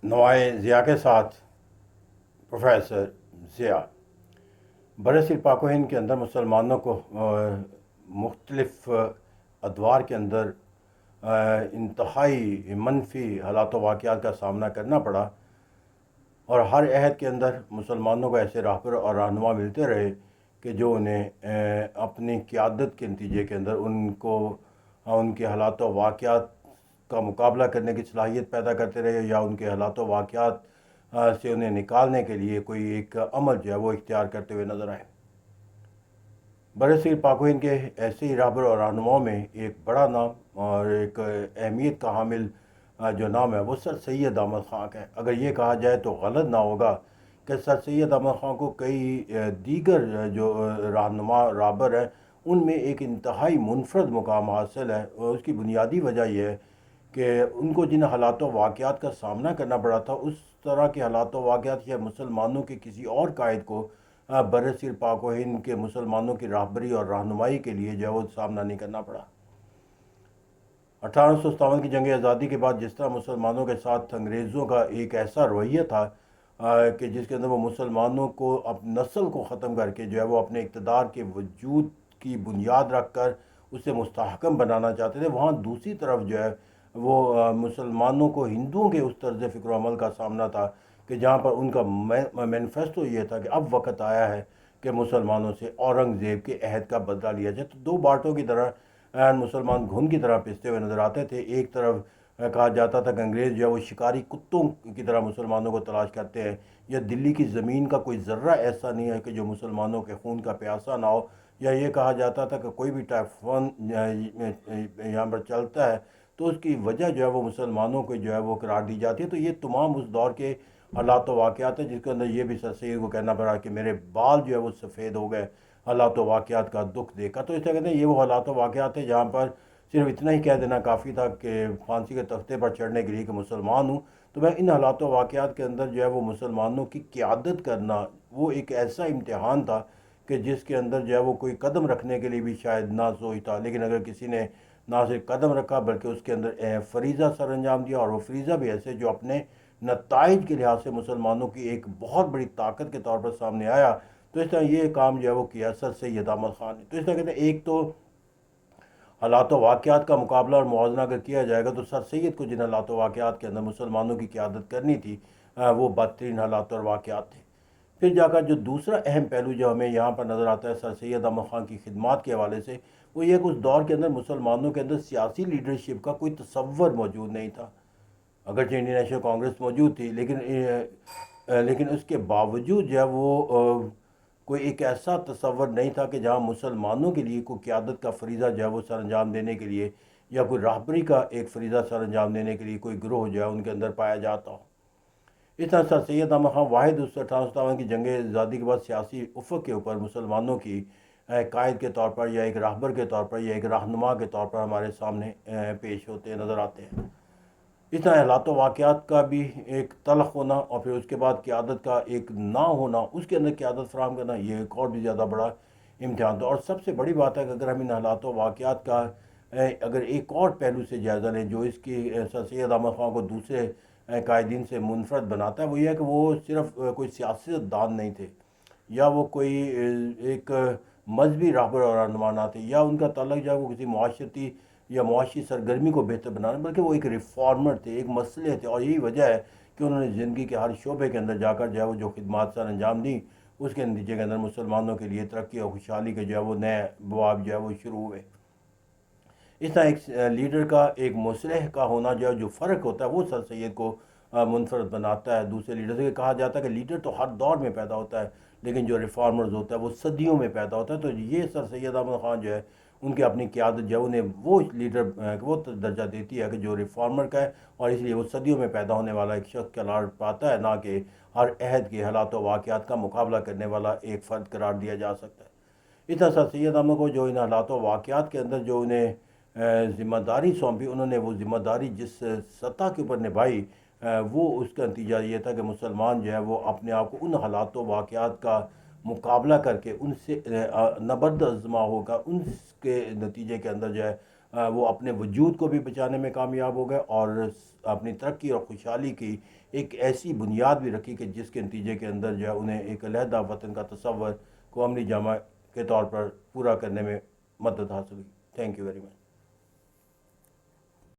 نوائے ضیاء کے ساتھ پروفیسر ضیاء برصغیر پاک و ہند کے اندر مسلمانوں کو مختلف ادوار کے اندر انتہائی منفی حالات و واقعات کا سامنا کرنا پڑا، اور ہر عہد کے اندر مسلمانوں کو ایسے راہبر اور رہنما ملتے رہے کہ جو انہیں اپنی قیادت کے نتیجے کے اندر ان کو ان کے حالات و واقعات کا مقابلہ کرنے کی صلاحیت پیدا کرتے رہے، یا ان کے حالات و واقعات سے انہیں نکالنے کے لیے کوئی ایک عمل جو ہے وہ اختیار کرتے ہوئے نظر آئے۔ برصغیر پاک و ہند کے ایسے ہی رہبر اور رہنماؤں میں ایک بڑا نام اور ایک اہمیت کا حامل جو نام ہے وہ سر سید احمد خان کا ہے۔ اگر یہ کہا جائے تو غلط نہ ہوگا کہ سر سید احمد خان کو کئی دیگر جو رہنما رہبر ہیں ان میں ایک انتہائی منفرد مقام حاصل ہے، اور اس کی بنیادی وجہ یہ ہے کہ ان کو جن حالات و واقعات کا سامنا کرنا پڑا تھا، اس طرح کے حالات و واقعات یا مسلمانوں کے کسی اور قائد کو برصغیر پاک و ہند کے مسلمانوں کی راہبری اور رہنمائی کے لیے جو ہے وہ سامنا نہیں کرنا پڑا۔ 1857 کی جنگ آزادی کے بعد جس طرح مسلمانوں کے ساتھ انگریزوں کا ایک ایسا رویہ تھا کہ جس کے اندر وہ مسلمانوں کو نسل کو ختم کر کے جو ہے وہ اپنے اقتدار کے وجود کی بنیاد رکھ کر اسے مستحکم بنانا چاہتے تھے، وہاں دوسری طرف جو ہے وہ مسلمانوں کو ہندوؤں کے اس طرز فکر و عمل کا سامنا تھا کہ جہاں پر ان کا مینیفیسٹو یہ تھا کہ اب وقت آیا ہے کہ مسلمانوں سے اورنگزیب کے عہد کا بدلہ لیا جائے۔ تو دو بانٹوں کی طرح مسلمان گھن کی طرح پستے ہوئے نظر آتے تھے۔ ایک طرف کہا جاتا تھا کہ انگریز جو ہے وہ شکاری کتوں کی طرح مسلمانوں کو تلاش کرتے ہیں، یا دلی کی زمین کا کوئی ذرہ ایسا نہیں ہے کہ جو مسلمانوں کے خون کا پیاسا نہ ہو، یا یہ کہا جاتا تھا کہ کوئی بھی ٹائفون یہاں پر چلتا ہے تو اس کی وجہ جو ہے وہ مسلمانوں کو جو ہے وہ قرار دی جاتی ہے۔ تو یہ تمام اس دور کے حالات و واقعات ہیں جس کے اندر یہ بھی سر سید کو کہنا پڑا کہ میرے بال جو ہے وہ سفید ہو گئے حالات و واقعات کا دکھ دیکھا۔ تو اس طرح کہتے ہیں یہ وہ حالات و واقعات ہیں جہاں پر صرف اتنا ہی کہہ دینا کافی تھا کہ پھانسی کے تختے پر چڑھنے کے لیے کہ مسلمان ہوں۔ تو میں ان حالات و واقعات کے اندر جو ہے وہ مسلمانوں کی قیادت کرنا وہ ایک ایسا امتحان تھا کہ جس کے اندر جو ہے وہ کوئی قدم رکھنے کے لیے بھی شاید نہ سوچتا، لیکن اگر کسی نے نہ صرف قدم رکھا بلکہ اس کے اندر فریضہ سر انجام دیا، اور وہ فریضہ بھی ایسے جو اپنے نتائج کے لحاظ سے مسلمانوں کی ایک بہت بڑی طاقت کے طور پر سامنے آیا، تو اس طرح یہ کام جو ہے وہ کیا سر سید احمد خان نے۔ تو اس طرح کہتے ہیں ایک تو حالات و واقعات کا مقابلہ اور موازنہ اگر کیا جائے گا تو سر سید کو جن حالات و واقعات کے اندر مسلمانوں کی قیادت کرنی تھی وہ بدترین حالات اور واقعات تھے۔ پھر جا کر جو دوسرا اہم پہلو جو ہمیں یہاں پر نظر آتا ہے سر سید احمد خان کی خدمات کے حوالے سے، وہ یہ کہ اس دور کے اندر مسلمانوں کے اندر سیاسی لیڈرشپ کا کوئی تصور موجود نہیں تھا۔ اگرچہ انڈین نیشنل کانگریس موجود تھی، لیکن اس کے باوجود جو ہے وہ کوئی ایک ایسا تصور نہیں تھا کہ جہاں مسلمانوں کے لیے کوئی قیادت کا فریضہ جو ہے وہ سر انجام دینے کے لیے، یا کوئی راہبری کا ایک فریضہ سر انجام دینے کے لیے کوئی گروہ جو ہے ان کے اندر پایا جاتا ہو۔ اس طرح سر سید احمد خان واحد اس 1857 کی جنگ آزادی کے بعد سیاسی افق کے اوپر مسلمانوں کی قائد کے طور پر، یا ایک راہبر کے طور پر، یا ایک رہنما کے طور پر ہمارے سامنے پیش ہوتے نظر آتے ہیں۔ اس طرح حالات و واقعات کا بھی ایک تلخ ہونا، اور پھر اس کے بعد قیادت کا ایک نہ ہونا، اس کے اندر قیادت فراہم کرنا، یہ ایک اور بھی زیادہ بڑا امتحان تھا۔ اور سب سے بڑی بات ہے کہ اگر ہم ان حالات و واقعات کا اگر ایک اور پہلو سے جائزہ لیں جو اس کی سر سید احمد خان کو دوسرے قائدین سے منفرد بناتا ہے، وہ یہ ہے کہ وہ صرف کوئی سیاست دان نہیں تھے، یا وہ کوئی ایک مذہبی رہبر اور رہنما نہ تھے، یا ان کا تعلق جو ہے وہ کسی معاشرتی یا معاشی سرگرمی کو بہتر بنانا، بلکہ وہ ایک ریفارمر تھے، ایک مسئلے تھے، اور یہی وجہ ہے کہ انہوں نے زندگی کے ہر شعبے کے اندر جا کر جو ہے وہ جو خدمات سر انجام دیں، اس کے نتیجے کے اندر مسلمانوں کے لیے ترقی اور خوشحالی کے جو ہے وہ نئے بواب جو ہے وہ شروع ہوئے۔ اس طرح ایک لیڈر کا ایک مصلح کا ہونا جو ہے جو فرق ہوتا ہے وہ سر سید کو منفرد بناتا ہے دوسرے لیڈر سے۔ کہا جاتا ہے کہ لیڈر تو ہر دور میں پیدا ہوتا ہے، لیکن جو ریفارمرز ہوتا ہے وہ صدیوں میں پیدا ہوتا ہے۔ تو یہ سر سید احمد خان جو ہے ان کی اپنی قیادت جو ہے انہیں وہ لیڈر وہ درجہ دیتی ہے کہ جو ریفارمر کا ہے، اور اس لیے وہ صدیوں میں پیدا ہونے والا ایک شخص قرار پاتا ہے، نہ کہ ہر عہد کے حالات و واقعات کا مقابلہ کرنے والا ایک فرد قرار دیا جا سکتا ہے۔ اس طرح سر سید احمد کو جو ان حالات و واقعات کے اندر جو انہیں ذمہ داری سونپی، انہوں نے وہ ذمہ داری جس سطح کے اوپر نبھائی، وہ اس کا نتیجہ یہ تھا کہ مسلمان جو ہے وہ اپنے آپ کو ان حالات و واقعات کا مقابلہ کر کے ان سے نبرد ازما ہوگا، ان کے نتیجے کے اندر جو ہے وہ اپنے وجود کو بھی بچانے میں کامیاب ہو گئے اور اپنی ترقی اور خوشحالی کی ایک ایسی بنیاد بھی رکھی کہ جس کے نتیجے کے اندر جو ہے انہیں ایک علیحدہ وطن کا تصور کو عملی جامہ کے طور پر پورا کرنے میں مدد حاصل ہوئی. Thank you very much.